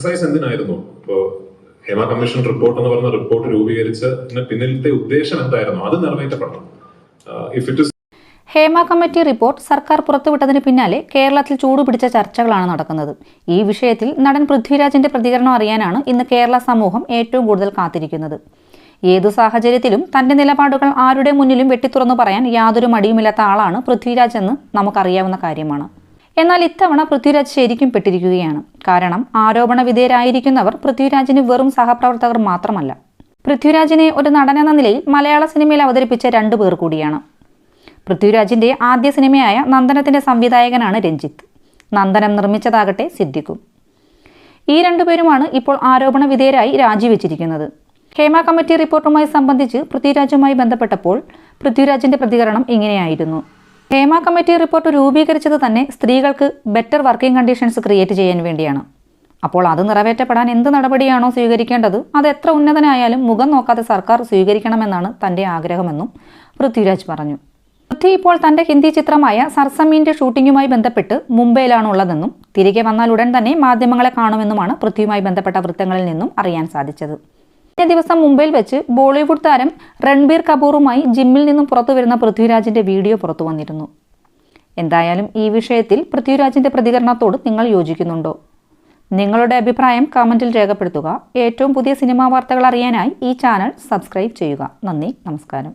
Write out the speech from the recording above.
Exercise എന്തിനായിരുന്നു? ഇപ്പോൾ Hema commission report എന്ന് പറഞ്ഞ റിപ്പോർട്ട് രൂപീകരിച്ചതിന് പിന്നിലത്തെ ഉദ്ദേശം എന്തായിരുന്നു? അത് നിറവേറ്റപ്പെടണം. ഹേമ കമ്മിറ്റി റിപ്പോർട്ട് സർക്കാർ പുറത്തുവിട്ടതിന് പിന്നാലെ കേരളത്തിൽ ചൂടുപിടിച്ച ചർച്ചകളാണ് നടക്കുന്നത്. ഈ വിഷയത്തിൽ നടൻ പൃഥ്വിരാജിന്റെ പ്രതികരണം അറിയാനാണ് ഇന്ന് കേരള സമൂഹം ഏറ്റവും കൂടുതൽ കാത്തിരിക്കുന്നത്. ഏതു സാഹചര്യത്തിലും തന്റെ നിലപാടുകൾ ആരുടെ മുന്നിലും വെട്ടിത്തുറന്നു പറയാൻ യാതൊരു മടിയുമില്ലാത്ത ആളാണ് പൃഥ്വിരാജ് എന്ന് നമുക്കറിയാവുന്ന കാര്യമാണ്. എന്നാൽ ഇത്തവണ പൃഥ്വിരാജ് ശരിക്കും പെട്ടിരിക്കുകയാണ്. കാരണം ആരോപണ വിധേയരായിരിക്കുന്നവർ പൃഥ്വിരാജിന് വെറും സഹപ്രവർത്തകർ മാത്രമല്ല, പൃഥ്വിരാജിനെ ഒരു നടനെന്ന നിലയിൽ മലയാള സിനിമയിൽ അവതരിപ്പിച്ച 2 പേർ കൂടിയാണ്. പൃഥ്വിരാജിന്റെ ആദ്യ സിനിമയായ നന്ദനത്തിന്റെ സംവിധായകനാണ് രഞ്ജിത്ത്. നന്ദനം നിർമ്മിച്ചതാകട്ടെ സിദ്ദിഖും. ഈ 2 പേരുമാണ് ഇപ്പോൾ ആരോപണ വിധേയരായി രാജിവെച്ചിരിക്കുന്നത്. ഹേമ കമ്മിറ്റി റിപ്പോർട്ടുമായി സംബന്ധിച്ച് പൃഥ്വിരാജുമായി ബന്ധപ്പെട്ടപ്പോൾ പൃഥ്വിരാജിന്റെ പ്രതികരണം ഇങ്ങനെയായിരുന്നു: ഹേമ കമ്മിറ്റി റിപ്പോർട്ട് രൂപീകരിച്ചത് തന്നെ സ്ത്രീകൾക്ക് ബെറ്റർ വർക്കിംഗ് കണ്ടീഷൻസ് ക്രിയേറ്റ് ചെയ്യാൻ വേണ്ടിയാണ്. അപ്പോൾ അത് നിറവേറ്റപ്പെടാൻ എന്ത് നടപടിയാണോ സ്വീകരിക്കേണ്ടത് അത് എത്ര ഉന്നതനായാലും മുഖം നോക്കാതെ സർക്കാർ സ്വീകരിക്കണമെന്നാണ് തന്റെ ആഗ്രഹമെന്നും പൃഥ്വിരാജ് പറഞ്ഞു. പൃഥ്വി ഇപ്പോൾ തന്റെ ഹിന്ദി ചിത്രമായ സർസമീന്റെ ഷൂട്ടിങ്ങുമായി ബന്ധപ്പെട്ട് മുംബൈയിലാണുള്ളതെന്നും തിരികെ വന്നാൽ ഉടൻ തന്നെ മാധ്യമങ്ങളെ കാണുമെന്നുമാണ് പൃഥ്വിയുമായി ബന്ധപ്പെട്ട വൃത്തങ്ങളിൽ നിന്നും അറിയാൻ സാധിച്ചത്. കഴിഞ്ഞ ദിവസം മുംബൈയിൽ വെച്ച് ബോളിവുഡ് താരം രൺബീർ കപൂറുമായി ജിമ്മിൽ നിന്നും പുറത്തു വരുന്ന പൃഥ്വിരാജിന്റെ വീഡിയോ പുറത്തു വന്നിരുന്നു. എന്തായാലും ഈ വിഷയത്തിൽ പൃഥ്വിരാജിന്റെ പ്രതികരണത്തോട് നിങ്ങൾ യോജിക്കുന്നുണ്ടോ? നിങ്ങളുടെ അഭിപ്രായം കമന്റിൽ രേഖപ്പെടുത്തുക. ഏറ്റവും പുതിയ സിനിമാ വാർത്തകൾ അറിയാനായി ഈ ചാനൽ സബ്സ്ക്രൈബ് ചെയ്യുക. നന്ദി, നമസ്കാരം.